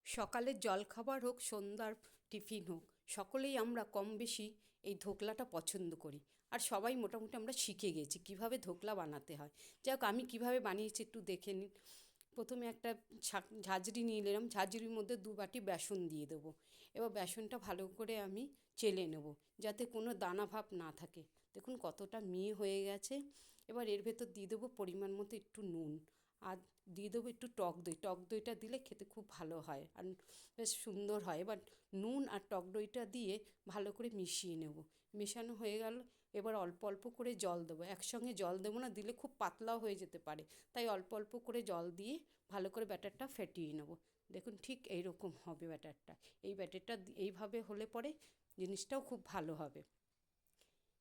সকালের জলখাবার হোক সন্ধ্যার টিফিন হোক সকলেই আমরা কম বেশি এই ধোকলাটা পছন্দ করি। আর সবাই মোটামুটি আমরা শিখে গেছি কীভাবে ধোকলা বানাতে হয়। যাই হোক, আমি কীভাবে বানিয়েছি একটু দেখে নিন। প্রথমে একটা ঝাঁঝরি নিয়ে নিলাম, ঝাঁঝরির মধ্যে 2 বাটি বেসন দিয়ে দেবো। এবার বেসনটা ভালো করে আমি চেলে নেব যাতে কোনো দানা ভাব না থাকে। দেখুন কতটা মিহি হয়ে গেছে। এবার এর ভেতর দিয়ে দেবো পরিমাণ মতো একটু নুন, আর দিয়ে দেবো একটু টক দই। টক দইটা দিলে খেতে খুব ভালো হয় আর বেশ সুন্দর হয়। এবার নুন আর টক দইটা দিয়ে ভালো করে মিশিয়ে নেব। মেশানো হয়ে গেল, এবার অল্প অল্প করে জল দেবো। একসঙ্গে জল দেবো না, দিলে খুব পাতলাও হয়ে যেতে পারে। তাই অল্প অল্প করে জল দিয়ে ভালো করে ব্যাটারটা ফেটিয়ে নেব। দেখুন ঠিক এই রকম হবে ব্যাটারটা। এই ব্যাটারটা এইভাবে হলে পরে জিনিসটাও খুব ভালো হবে।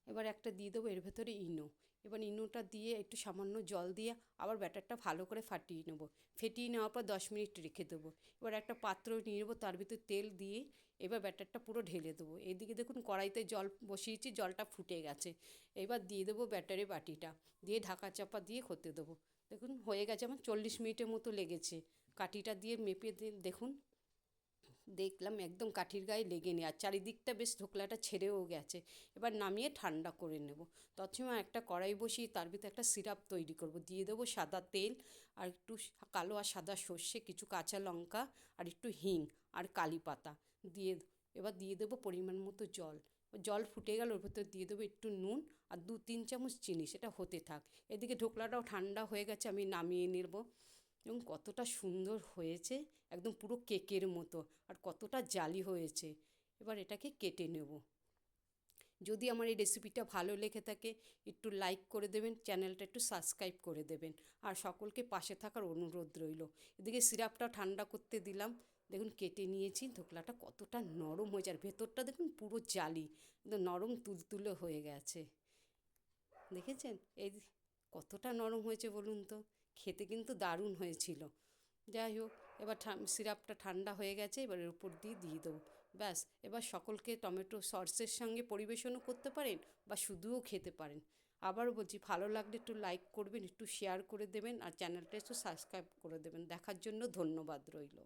এবার একটা দিয়ে দেবো এর ভেতরে ইনো। এবার ইনোটা দিয়ে একটু সামান্য জল দিয়ে আবার ব্যাটারটা ভালো করে ফাটিয়ে নেব। ফেটিয়ে নেওয়ার পর 10 মিনিট রেখে দেবো। এবার একটা পাত্র নিয়ে নেবো, তার ভিতরে তেল দিয়ে এবার ব্যাটারটা পুরো ঢেলে দেবো। এইদিকে দেখুন কড়াইতে জল বসিয়েছি, জলটা ফুটে গেছে। এবার দিয়ে দেবো ব্যাটারের বাটিটা, দিয়ে ঢাকা চাপা দিয়ে হতে দেবো। দেখুন হয়ে গেছে, আমার 40 মিনিটের মতো লেগেছে। কাঠিটা দিয়ে মেপে দেখুন, দেখলাম একদম কাঠির গায়ে লেগে নেই, আর চারিদিকটা বেশ ধোকলাটা ছেড়েও গেছে। এবার নামিয়ে ঠান্ডা করে নেব। তৎসময় একটা কড়াই বসিয়ে তার ভিতরে একটা সিরাপ তৈরি করব। দিয়ে দেবো সাদা তেল, আর একটু কালো আর সাদা সর্ষে, কিছু কাঁচা লঙ্কা, আর একটু হিং আর কারি পাতা দিয়ে এবার দিয়ে দেবো পরিমাণ মতো জল। জল ফুটে গেল, ওর ভেতর দিয়ে দেবো একটু নুন আর 2-3 চামচ চিনি। সেটা হতে থাক। এদিকে ঢোকলাটাও ঠান্ডা হয়ে গেছে, আমি নামিয়ে নেব। এবং কতটা সুন্দর হয়েছে, একদম পুরো কেকের মতো, আর কতটা জালি হয়েছে। এবার এটাকে কেটে নেব। যদি আমার এই রেসিপিটা ভালো লেগে থাকে একটু লাইক করে দেবেন, চ্যানেলটা একটু সাবস্ক্রাইব করে দেবেন, আর সকলকে পাশে থাকার অনুরোধ রইল। এদিকে সিরাপটা ঠান্ডা করতে দিলাম। দেখুন কেটে নিয়েছি, ধোকলাটা কতটা নরম হয়েছে, আর ভেতরটা দেখুন পুরো জালি, একদম নরম তুলতুলে হয়ে গেছে। দেখেছেন এই কতটা নরম হয়েছে বলুন তো? খেতে কিন্তু দারুণ হয়েছিল। যাই হোক, এবার সিরাপটা ঠান্ডা হয়ে গেছে, এবার এর উপর দিয়ে দিয়ে দেবো। ব্যাস, এবার সকলকে টমেটো সসের সঙ্গে পরিবেশনও করতে পারেন বা শুধুও খেতে পারেন। আবারও বলছি, ভালো লাগলে একটু লাইক করবেন, একটু শেয়ার করে দেবেন, আর চ্যানেলটা একটু সাবস্ক্রাইব করে দেবেন। দেখার জন্য ধন্যবাদ রইল।